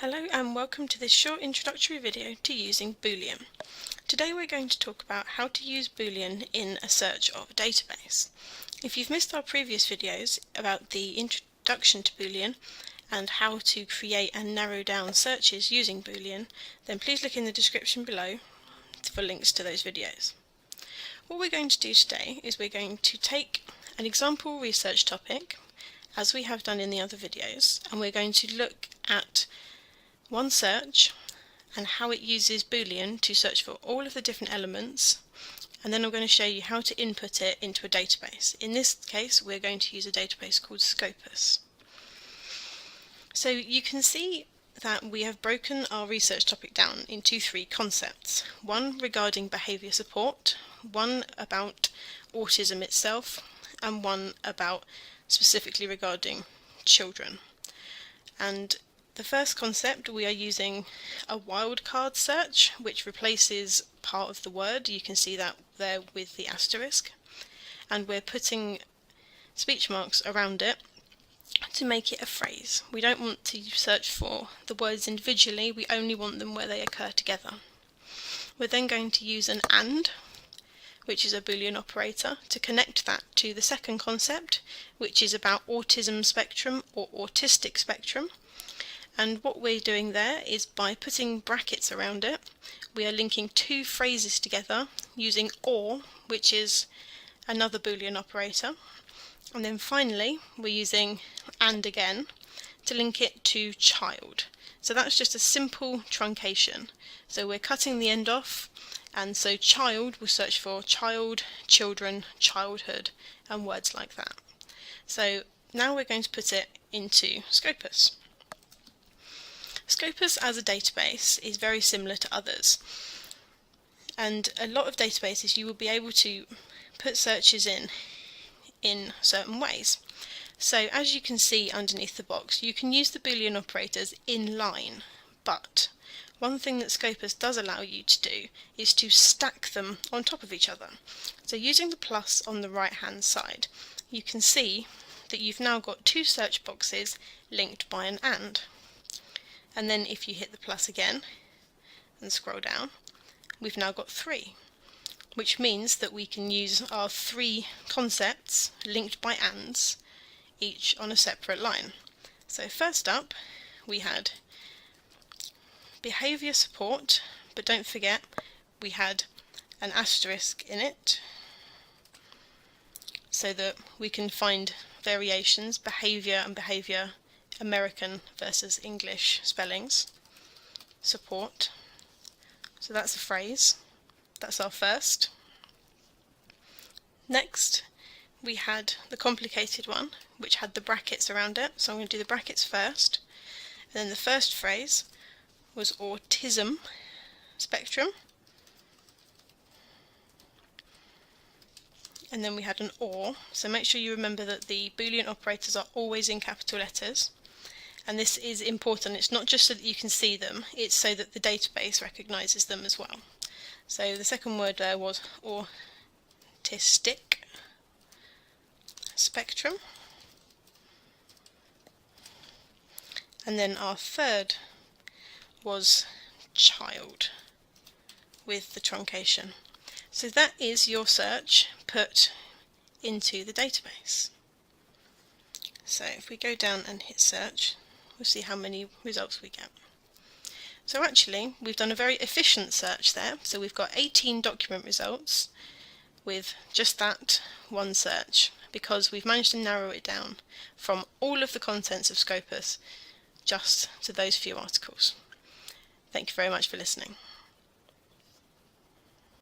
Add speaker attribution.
Speaker 1: Hello and welcome to this short introductory video to using Boolean. Today we're going to talk about how to use Boolean in a search of a database. If you've missed our previous videos about the introduction to Boolean and how to create and narrow down searches using Boolean, then please look in the description below for links to those videos. What we're going to do today is we're going to take an example research topic, as we have done in the other videos, and we're going to look at one search and how it uses Boolean to search for all of the different elements, and then I'm going to show you how to input it into a database. In this case we're going to use a database called Scopus. So you can see that we have broken our research topic down into three concepts. One regarding behaviour support, one about autism itself, and one about specifically regarding children. And the first concept, we are using a wildcard search which replaces part of the word. You can see that there with the asterisk, and we're putting speech marks around it to make it a phrase. We don't want to search for the words individually, we only want them where they occur together. We're then going to use an AND, which is a Boolean operator, to connect that to the second concept, which is about autism spectrum or autistic spectrum. And what we're doing there is, by putting brackets around it, we are linking two phrases together using OR, which is another Boolean operator. And then finally we're using AND again to link it to child. So that's just a simple truncation. So we're cutting the end off, and so child will search for child, children, childhood, and words like that. So now we're going to put it into Scopus. Scopus as a database is very similar to others, and a lot of databases you will be able to put searches in certain ways. So as you can see underneath the box, you can use the Boolean operators in line, but one thing that Scopus does allow you to do is to stack them on top of each other. So using the plus on the right hand side, you can see that you've now got two search boxes linked by an AND. And then if you hit the plus again and scroll down, we've now got three, which means that we can use our three concepts linked by ANDs, each on a separate line. So first up we had behaviour support, but don't forget we had an asterisk in it so that we can find variations, behaviour and behaviour American versus English spellings. Support. So that's a phrase. That's our first. Next we had the complicated one, which had the brackets around it. So I'm going to do the brackets first. And then the first phrase was autism spectrum. And then we had an OR. So make sure you remember that the Boolean operators are always in capital letters. And this is important. It's not just so that you can see them, it's so that the database recognises them as well. So the second word there was autistic spectrum. And then our third was child with the truncation. So that is your search put into the database. So if we go down and hit search, we'll see how many results we get. So actually we've done a very efficient search there. So we've got 18 document results with just that one search, because we've managed to narrow it down from all of the contents of Scopus just to those few articles. Thank you very much for listening.